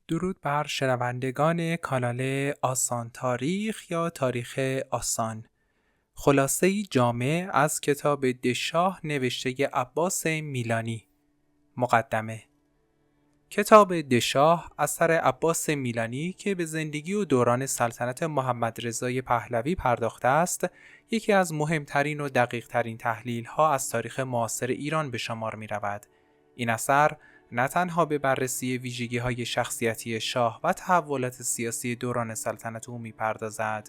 درود بر شنوندگان کانال آسان تاریخ یا تاریخ آسان. خلاصه‌ای جامع از کتاب دشاه نوشته عباس میلانی. مقدمه. کتاب دشاه اثر عباس میلانی که به زندگی و دوران سلطنت محمد رضای پهلوی پرداخته است، یکی از مهمترین و دقیق‌ترین تحلیل‌ها از تاریخ معاصر ایران به شمار می‌رود. این اثر نه تنها به بررسی ویژگی‌های شخصیتی شاه و تحولات سیاسی دوران سلطنت او می‌پردازد،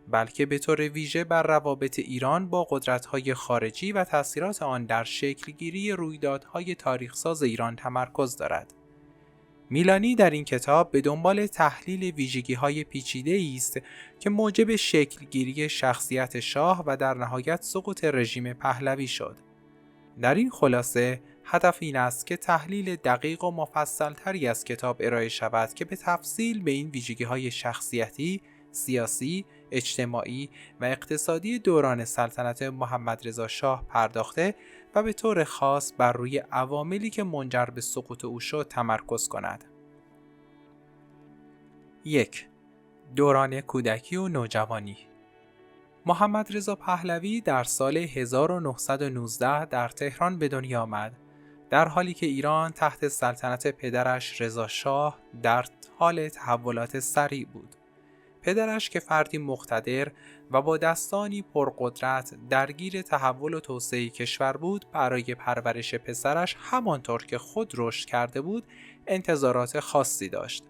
بلکه به طور ویژه بر روابط ایران با قدرت‌های خارجی و تأثیرات آن در شکل‌گیری رویدادهای تاریخ‌ساز ایران تمرکز دارد. میلانی در این کتاب به دنبال تحلیل ویژگی‌های پیچیده‌ای است که موجب شکل‌گیری شخصیت شاه و در نهایت سقوط رژیم پهلوی شد. در این خلاصه هدف این است که تحلیل دقیق و مفصل‌تری از کتاب ارائه شود که به تفصیل به این ویژگی‌های شخصیتی، سیاسی، اجتماعی و اقتصادی دوران سلطنت محمد رضا شاه پرداخته و به طور خاص بر روی عواملی که منجر به سقوط او شد تمرکز کند. 1. دوران کودکی و نوجوانی. محمد رضا پهلوی در سال 1919 در تهران به دنیا آمد، در حالی که ایران تحت سلطنت پدرش رضا شاه در حال تحولات سریع بود. پدرش که فردی مقتدر و با دستانی پرقدرت درگیر تحول و توسعه کشور بود، برای پرورش پسرش همانطور که خود رشد کرده بود انتظارات خاصی داشت.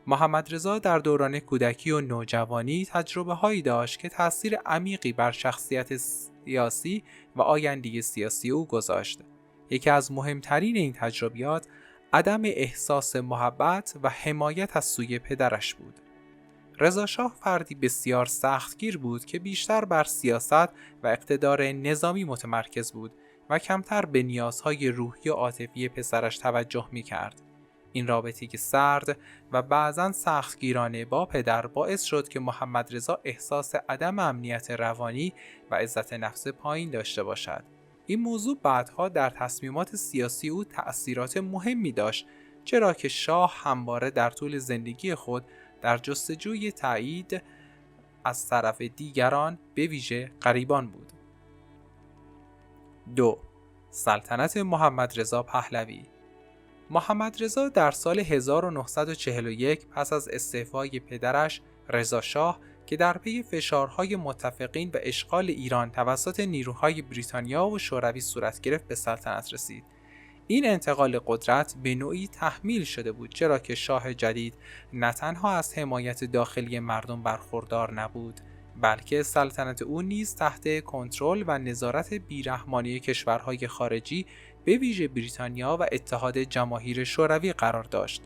محمد رضا در دوران کودکی و نوجوانی تجربه هایی داشت که تأثیر عمیقی بر شخصیت سیاسی و آینده سیاسی او گذاشت. یکی از مهمترین این تجربیات عدم احساس محبت و حمایت از سوی پدرش بود. رضا شاه فردی بسیار سختگیر بود که بیشتر بر سیاست و اقتدار نظامی متمرکز بود و کمتر به نیازهای روحی و عاطفی پسرش توجه می‌کرد. این رابطه که سرد و بعضاً سختگیرانه با پدر باعث شد که محمد رضا احساس عدم امنیت روانی و عزت نفس پایین داشته باشد. این موضوع بعدها در تصمیمات سیاسی او تأثیرات مهمی داشت، چرا که شاه همواره در طول زندگی خود در جستجوی تایید از طرف دیگران، به ویژه غریبان بود. 2. سلطنت محمد رضا پهلوی. محمد رضا در سال 1941 پس از استعفای پدرش رضا شاه که در پی فشارهای متفقین و اشغال ایران توسط نیروهای بریتانیا و شوروی صورت گرفت به سلطنت رسید. این انتقال قدرت به نوعی تحمیل شده بود، چرا که شاه جدید نه تنها از حمایت داخلی مردم برخوردار نبود، بلکه سلطنت او نیز تحت کنترل و نظارت بیرحمانه کشورهای خارجی به ویژه بریتانیا و اتحاد جماهیر شوروی قرار داشت.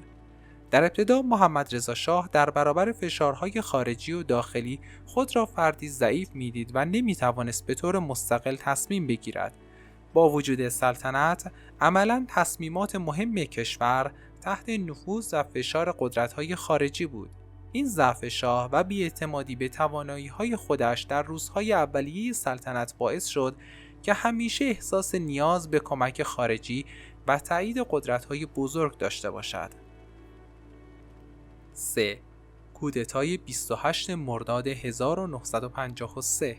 در ابتدا محمد رضا شاه در برابر فشارهای خارجی و داخلی خود را فردی ضعیف می‌دید و نمی‌توانست به طور مستقل تصمیم بگیرد. با وجود سلطنت، عملاً تصمیمات مهم کشور تحت نفوذ و فشار قدرت‌های خارجی بود. این ضعف شاه و بی‌اعتمادی به توانایی‌های خودش در روزهای اولیه سلطنت باعث شد که همیشه احساس نیاز به کمک خارجی و تایید قدرت‌های بزرگ داشته باشد. 3. کودتای 28 مرداد 1953.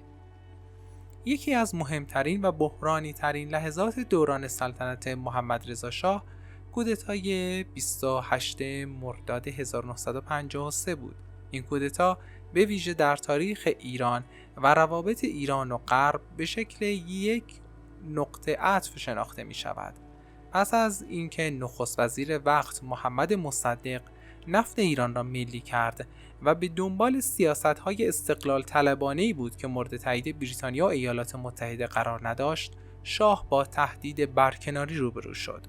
یکی از مهمترین و بحرانی ترین لحظات دوران سلطنت محمد رضا شاه کودتای 28 مرداد 1953 بود. این کودتا به ویژه در تاریخ ایران و روابط ایران و غرب به شکل یک نقطه عطف شناخته می شود. پس از اینکه نخست وزیر وقت محمد مصدق نفت ایران را ملی کرد و به دنبال سیاست‌های استقلال طلبانه‌ای بود که مورد تایید بریتانیا و ایالات متحده قرار نداشت، شاه با تهدید برکناری روبرو شد.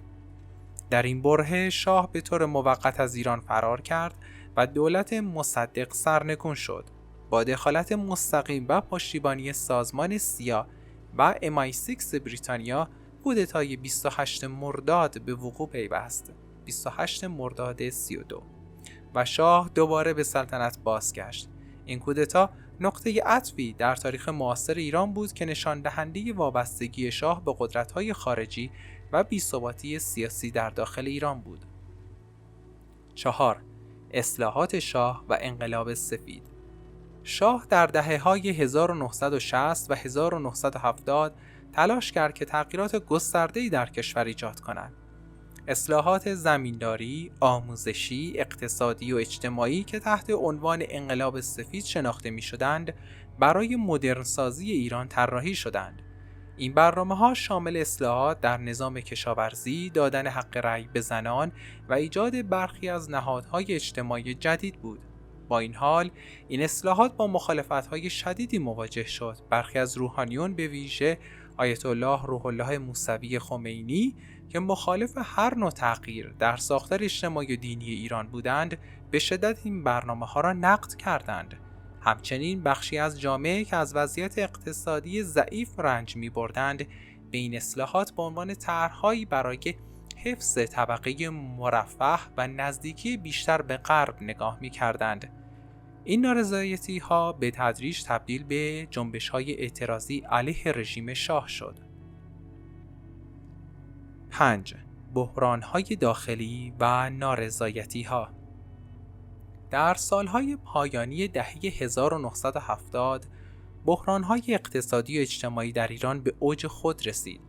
در این برهه شاه به طور موقت از ایران فرار کرد و دولت مصدق سرنگون شد. با دخالت مستقیم و پشتیبانی سازمان سیا و MI6 بریتانیا، کودتای 28 مرداد به وقوع پیوست. 28 مرداد 32 و شاه دوباره به سلطنت بازگشت. این کودتا نقطه عطفی در تاریخ معاصر ایران بود که نشان دهنده وابستگی شاه به قدرت‌های خارجی و بی‌ثباتی سیاسی در داخل ایران بود. 4. اصلاحات شاه و انقلاب سفید. شاه در دهه‌های 1960 و 1970 تلاش کرد که تغییرات گسترده‌ای در کشور ایجاد کند. اصلاحات زمینداری، آموزشی، اقتصادی و اجتماعی که تحت عنوان انقلاب سفید شناخته می‌شدند، برای مدرنسازی ایران طراحی شدند. این برنامه‌ها شامل اصلاحات در نظام کشاورزی، دادن حق رأی به زنان و ایجاد برخی از نهادهای اجتماعی جدید بود. با این حال، این اصلاحات با مخالفت‌های شدیدی مواجه شد. برخی از روحانیون به ویژه آیت الله روح الله موسوی خمینی که مخالف هر نوع تغییر در ساختار اجتماعی و دینی ایران بودند، به شدت این برنامه‌ها را نقد کردند. همچنین بخشی از جامعه که از وضعیت اقتصادی ضعیف رنج می‌بردند، به این اصلاحات به عنوان طرح‌هایی برای حفظ طبقه مرفه و نزدیکی بیشتر به غرب نگاه می‌کردند. این نارضایتی‌ها به تدریج تبدیل به جنبش‌های اعتراضی علیه رژیم شاه شد. 5. بحران‌های داخلی و نارضایتی‌ها. در سالهای پایانی دهه 1970 بحران‌های اقتصادی و اجتماعی در ایران به اوج خود رسید.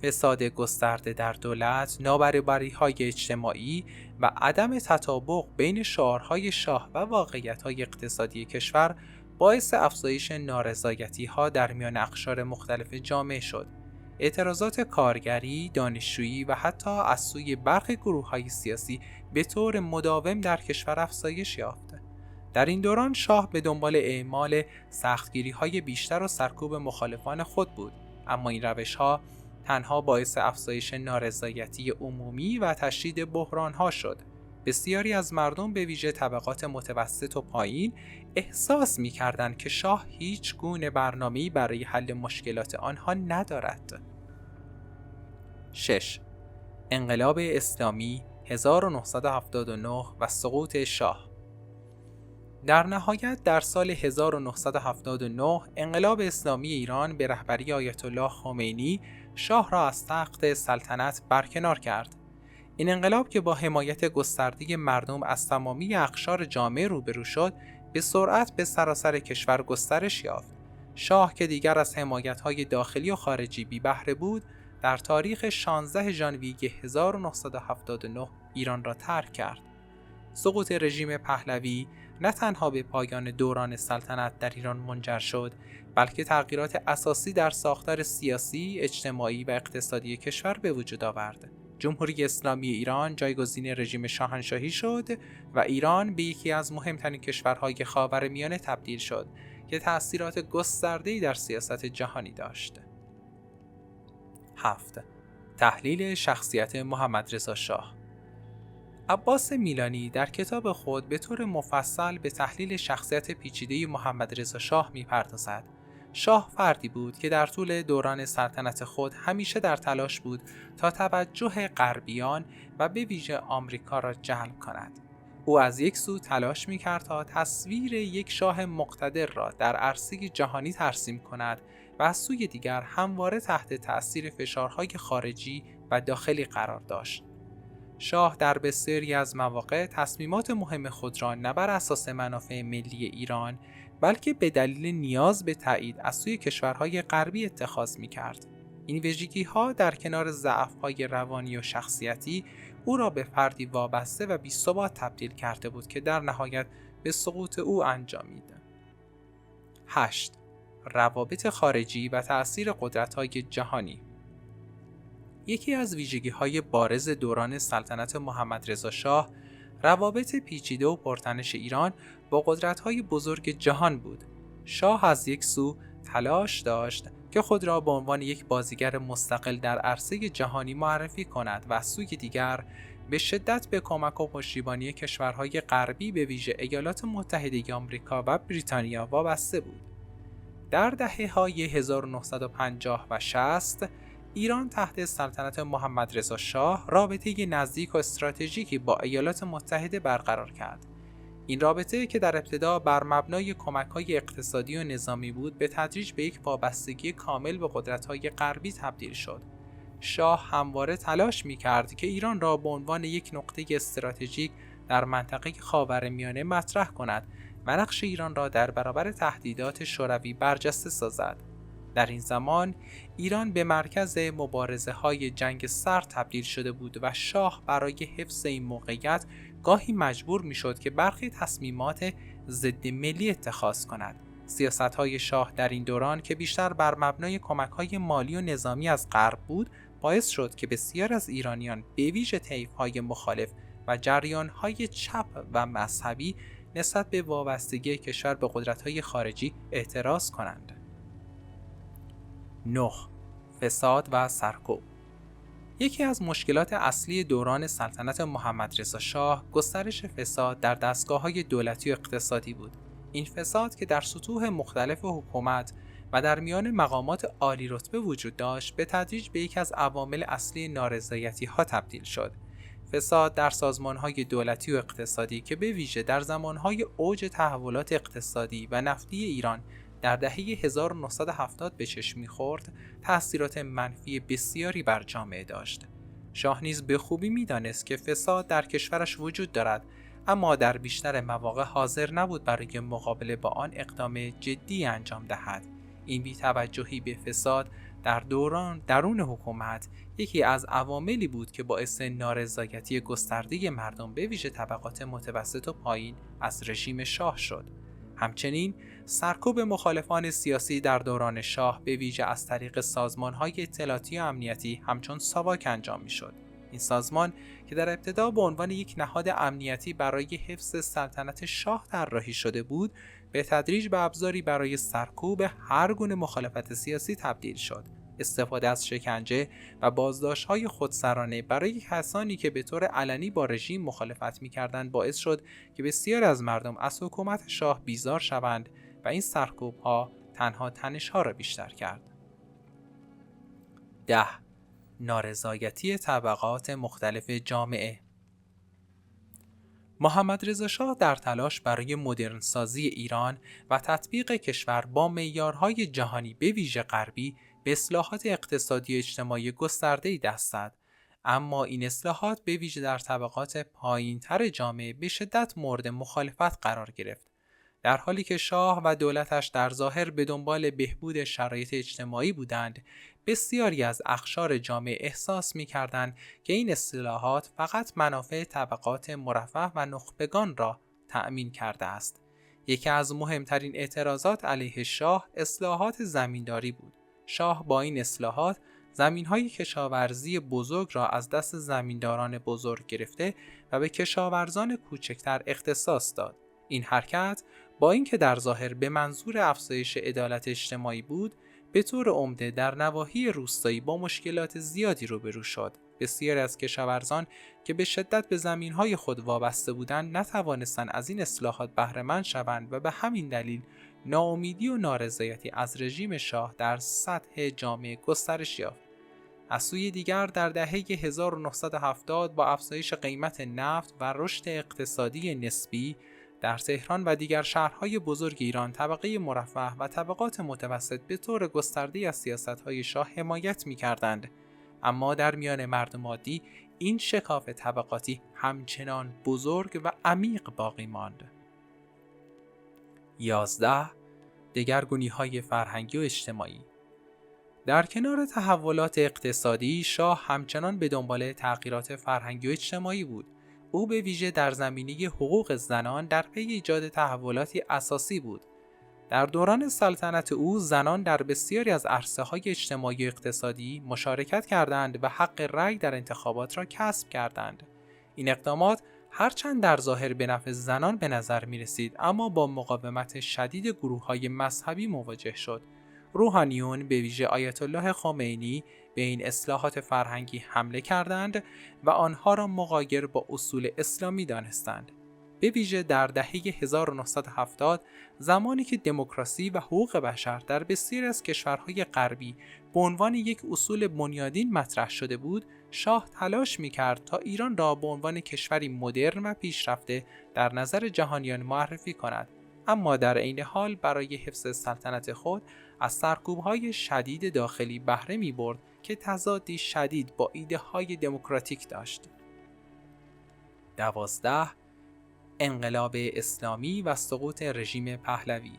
فساد گسترده در دولت، نابرابری‌های اجتماعی و عدم تطابق بین شعارهای شاه و واقعیت‌های اقتصادی کشور باعث افزایش نارضایتی‌ها در میان اقشار مختلف جامعه شد. اعتراضات کارگری، دانشجویی و حتی از سوی برخی گروه‌های سیاسی به طور مداوم در کشور افزایش یافت. در این دوران شاه به دنبال اعمال سختگیری‌های بیشتر و سرکوب مخالفان خود بود، اما این روش‌ها تنها باعث افزایش نارضایتی عمومی و تشدید بحران‌ها شد. بسیاری از مردم به ویژه طبقات متوسط و پایین احساس می‌کردند که شاه هیچ گونه برنامه‌ای برای حل مشکلات آنها ندارد. 6. انقلاب اسلامی 1979 و سقوط شاه. در نهایت در سال 1979 انقلاب اسلامی ایران به رهبری آیت الله خمینی شاه را از تخت سلطنت برکنار کرد. این انقلاب که با حمایت گسترده مردم از تمامی اقشار جامعه روبرو شد، به سرعت به سراسر کشور گسترش یافت. شاه که دیگر از حمایت‌های داخلی و خارجی بی بهره بود، در تاریخ 16 ژانویه 1979 ایران را ترک کرد. سقوط رژیم پهلوی نه تنها به پایان دوران سلطنت در ایران منجر شد، بلکه تغییرات اساسی در ساختار سیاسی، اجتماعی و اقتصادی کشور به وجود آورد. جمهوری اسلامی ایران جایگزین رژیم شاهنشاهی شد و ایران به یکی از مهمترین کشورهای خاورمیانه تبدیل شد که تأثیرات گسترده‌ای در سیاست جهانی داشت. 7. تحلیل شخصیت محمدرضا شاه. عباس میلانی در کتاب خود به طور مفصل به تحلیل شخصیت پیچیده محمدرضا شاه می‌پردازد. شاه فردی بود که در طول دوران سلطنت خود همیشه در تلاش بود تا توجه غربیان و به ویژه آمریکا را جلب کند. او از یک سو تلاش می‌کرد تا تصویر یک شاه مقتدر را در عرصه جهانی ترسیم کند و از سوی دیگر همواره تحت تأثیر فشارهای خارجی و داخلی قرار داشت. شاه در بسیاری از مواقع تصمیمات مهم خود را نه بر اساس منافع ملی ایران، بلکه به دلیل نیاز به تایید از سوی کشورهای غربی اتخاذ می‌کرد. این ویژگی‌ها در کنار ضعف‌های روانی و شخصیتی او را به فردی وابسته و بی‌ثبات تبدیل کرده بود که در نهایت به سقوط او انجامید. 8. روابط خارجی و تأثیر قدرت‌های جهانی. یکی از ویژگی‌های بارز دوران سلطنت محمدرضا شاه روابط پیچیده و پرتنش ایران با قدرت‌های بزرگ جهان بود. شاه از یک سو تلاش داشت که خود را به عنوان یک بازیگر مستقل در عرصه جهانی معرفی کند و از سوی دیگر به شدت به کمک و پشتیبانی کشورهای غربی به ویژه ایالات متحده آمریکا و بریتانیا وابسته بود. در دهه‌های 1950 و 60 ایران تحت سلطنت محمدرضا شاه رابطه نزدیک و استراتژیکی با ایالات متحده برقرار کرد. این رابطه که در ابتدا بر مبنای کمک‌های اقتصادی و نظامی بود، به تدریج به یک وابستگی کامل به قدرت‌های غربی تبدیل شد. شاه همواره تلاش می‌کرد که ایران را به عنوان یک نقطه استراتژیک در منطقه خاورمیانه مطرح کند و نقش ایران را در برابر تهدیدات شوروی برجسته سازد. در این زمان ایران به مرکز مبارزه‌های جنگ سرد تبدیل شده بود و شاه برای حفظ این موقعیت گاهی مجبور می‌شد که برخی تصمیمات ضد ملی اتخاذ کند. سیاست‌های شاه در این دوران که بیشتر بر مبنای کمک‌های مالی و نظامی از غرب بود، باعث شد که بسیار از ایرانیان به ویژه طیف‌های مخالف و جریان‌های چپ و مذهبی نسبت به وابستگی کشور به قدرت‌های خارجی اعتراض کنند. 9. فساد و سرکوب. یکی از مشکلات اصلی دوران سلطنت محمدرضا شاه گسترش فساد در دستگاه‌های دولتی و اقتصادی بود. این فساد که در سطوح مختلف حکومت و در میان مقامات عالی رتبه وجود داشت، به تدریج به یکی از عوامل اصلی نارضایتی‌ها تبدیل شد. فساد در سازمان‌های دولتی و اقتصادی که به ویژه در زمان‌های اوج تحولات اقتصادی و نفتی ایران در دهه 1970 به چشم می‌خورد، تأثیرات منفی بسیاری بر جامعه داشت. شاه نیز به خوبی می‌دانست که فساد در کشورش وجود دارد، اما در بیشتر مواقع حاضر نبود برای مقابله با آن اقدام جدی انجام دهد. این بی‌توجهی به فساد در درون حکومت یکی از عواملی بود که باعث نارضایتی گسترده مردم به ویژه طبقات متوسط و پایین از رژیم شاه شد. همچنین سرکوب مخالفان سیاسی در دوران شاه به ویژه از طریق سازمان‌های اطلاعاتی و امنیتی همچون ساواک انجام می‌شد. این سازمان که در ابتدا به عنوان یک نهاد امنیتی برای حفظ سلطنت شاه طراحی شده بود، به تدریج به ابزاری برای سرکوب هر گونه مخالفت سیاسی تبدیل شد. استفاده از شکنجه و بازداشت‌های خودسرانه برای کسانی که به طور علنی با رژیم مخالفت می‌کردند باعث شد که بسیاری از مردم از حکومت شاه بیزار شوند و این سرکوب‌ها تنها تنش‌ها را بیشتر کرد. 10. نارضایتی طبقات مختلف جامعه. محمدرضا شاه در تلاش برای مدرنسازی ایران و تطبیق کشور با معیارهای جهانی به ویژه غربی به اصلاحات اقتصادی و اجتماعی گسترده‌ای دست زد، اما این اصلاحات به ویژه در طبقات پایین‌تر جامعه به شدت مورد مخالفت قرار گرفت. در حالی که شاه و دولتش در ظاهر به دنبال بهبود شرایط اجتماعی بودند، بسیاری از اقشار جامعه احساس می‌کردند که این اصلاحات فقط منافع طبقات مرفه و نخبگان را تأمین کرده است. یکی از مهمترین اعتراضات علیه شاه اصلاحات زمینداری بود. شاه با این اصلاحات زمین‌های کشاورزی بزرگ را از دست زمینداران بزرگ گرفته و به کشاورزان کوچکتر اختصاص داد. این حرکت با اینکه در ظاهر به منظور افزایش عدالت اجتماعی بود، به طور عمده در نواحی روستایی با مشکلات زیادی روبرو شد. بسیاری از کشاورزان که به شدت به زمین‌های خود وابسته بودند، نتوانستند از این اصلاحات بهره‌مند شوند و به همین دلیل ناامیدی و نارضایتی از رژیم شاه در سطح جامعه گسترش یافت. از سوی دیگر در دهه 1970 با افزایش قیمت نفت و رشد اقتصادی نسبی در تهران و دیگر شهرهای بزرگ ایران، طبقه مرفه و طبقات متوسط به طور گسترده از سیاست‌های شاه حمایت می‌کردند، اما در میان مردم عادی این شکاف طبقاتی همچنان بزرگ و عمیق باقی ماند. 11. دگرگونی‌های فرهنگی و اجتماعی. در کنار تحولات اقتصادی، شاه همچنان به دنبال تغییرات فرهنگی و اجتماعی بود. او به ویژه در زمینه حقوق زنان در پی ایجاد تحولاتی اساسی بود. در دوران سلطنت او، زنان در بسیاری از عرصه‌های اجتماعی و اقتصادی مشارکت کردند و حق رأی در انتخابات را کسب کردند. این اقدامات هرچند در ظاهر به نفع زنان به نظر می رسید، اما با مقاومت شدید گروه‌های مذهبی مواجه شد. روحانیون به ویژه آیت الله خمینی به این اصلاحات فرهنگی حمله کردند و آنها را مغایر با اصول اسلامی دانستند. به ویژه در دهه 1970 زمانی که دموکراسی و حقوق بشر در بسیاری از کشورهای غربی به عنوان یک اصول بنیادین مطرح شده بود، شاه تلاش می‌کرد تا ایران را به عنوان کشوری مدرن و پیشرفته در نظر جهانیان معرفی کند، اما در عین حال برای حفظ سلطنت خود از سرکوب‌های شدید داخلی بهره می‌برد که تضادی شدید با ایده‌های دموکراتیک داشت. 12. انقلاب اسلامی و سقوط رژیم پهلوی.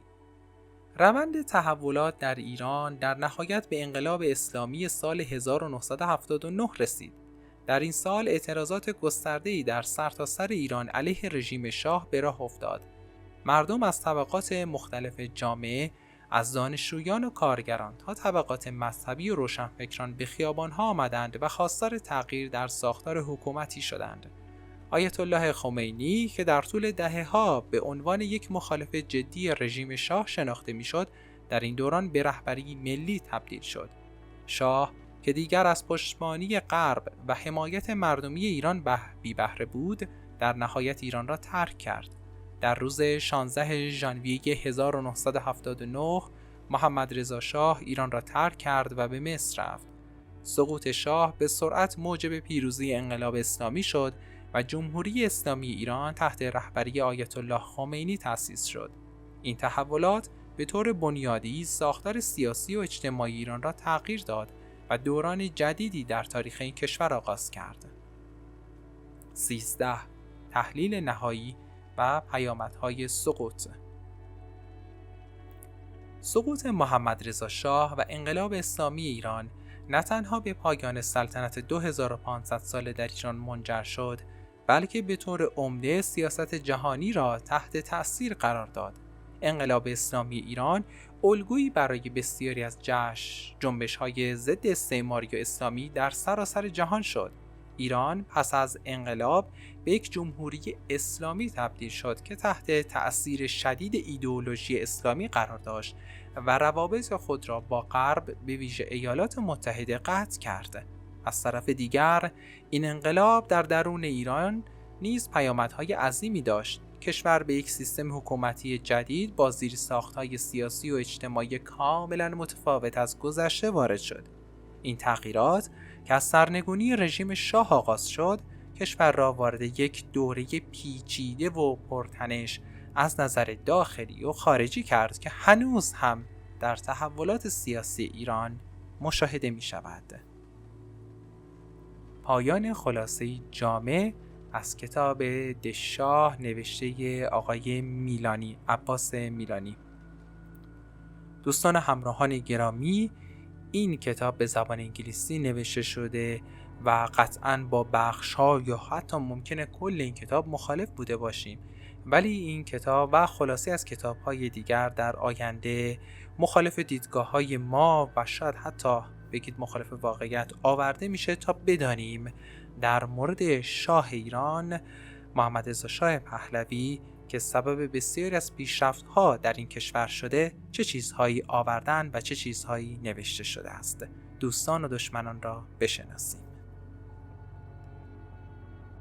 روند تحولات در ایران در نهایت به انقلاب اسلامی سال 1979 رسید. در این سال اعتراضات گسترده‌ای در سرتاسر ایران علیه رژیم شاه به راه افتاد. مردم از طبقات مختلف جامعه، از دانشجویان و کارگران تا طبقات مذهبی و روشنفکران به خیابان‌ها آمدند و خواستار تغییر در ساختار حکومتی شدند. آیت الله خمینی که در طول دهه‌ها به عنوان یک مخالف جدی رژیم شاه شناخته می‌شد، در این دوران به رهبری ملی تبدیل شد. شاه که دیگر از پشتیبانی غرب و حمایت مردمی ایران بی بهره بود، در نهایت ایران را ترک کرد. در روز 16 ژانویه 1979 محمد رضا شاه ایران را ترک کرد و به مصر رفت. سقوط شاه به سرعت موجب پیروزی انقلاب اسلامی شد و جمهوری اسلامی ایران تحت رهبری آیت الله خمینی تأسیس شد. این تحولات به طور بنیادی ساختار سیاسی و اجتماعی ایران را تغییر داد و دوران جدیدی در تاریخ این کشور آغاز کرد. 13. تحلیل نهایی و پیامدهای سقوط. سقوط محمد رضا شاه و انقلاب اسلامی ایران نه تنها به پایان سلطنت 2500 ساله در ایران منجر شد، بلکه به طور عمده سیاست جهانی را تحت تأثیر قرار داد. انقلاب اسلامی ایران الگویی برای بسیاری از جنبش‌های ضد استعماری و اسلامی در سراسر جهان شد. ایران پس از انقلاب به یک جمهوری اسلامی تبدیل شد که تحت تأثیر شدید ایدئولوژی اسلامی قرار داشت و روابط خود را با غرب به ویژه ایالات متحده قطع کرد. از طرف دیگر این انقلاب در درون ایران نیز پیامدهای عظیمی داشت. کشور به یک سیستم حکومتی جدید با زیرساخت‌های سیاسی و اجتماعی کاملا متفاوت از گذشته وارد شد. این تغییرات که از سرنگونی رژیم شاه آغاز شد، کشور را وارد یک دوره پیچیده و پرتنش از نظر داخلی و خارجی کرد که هنوز هم در تحولات سیاسی ایران مشاهده می شود. پایان خلاصه جامع از کتاب دشاه نوشته آقای میلانی، عباس میلانی. دوستان همراهان گرامی، این کتاب به زبان انگلیسی نوشته شده و قطعاً با بخش‌ها یا حتی ممکنه کل این کتاب مخالف بوده باشیم، ولی این کتاب و خلاصه از کتاب‌های دیگر در آینده مخالف دیدگاه‌های ما و شاید حتی بگید مخالف واقعیت آورده میشه تا بدانیم در مورد شاه ایران محمد رضا شاه پهلوی که سبب بسیاری از پیشرفت‌ها در این کشور شده چه چیزهایی آوردن و چه چیزهایی نوشته شده است. دوستان و دشمنان را بشناسیم.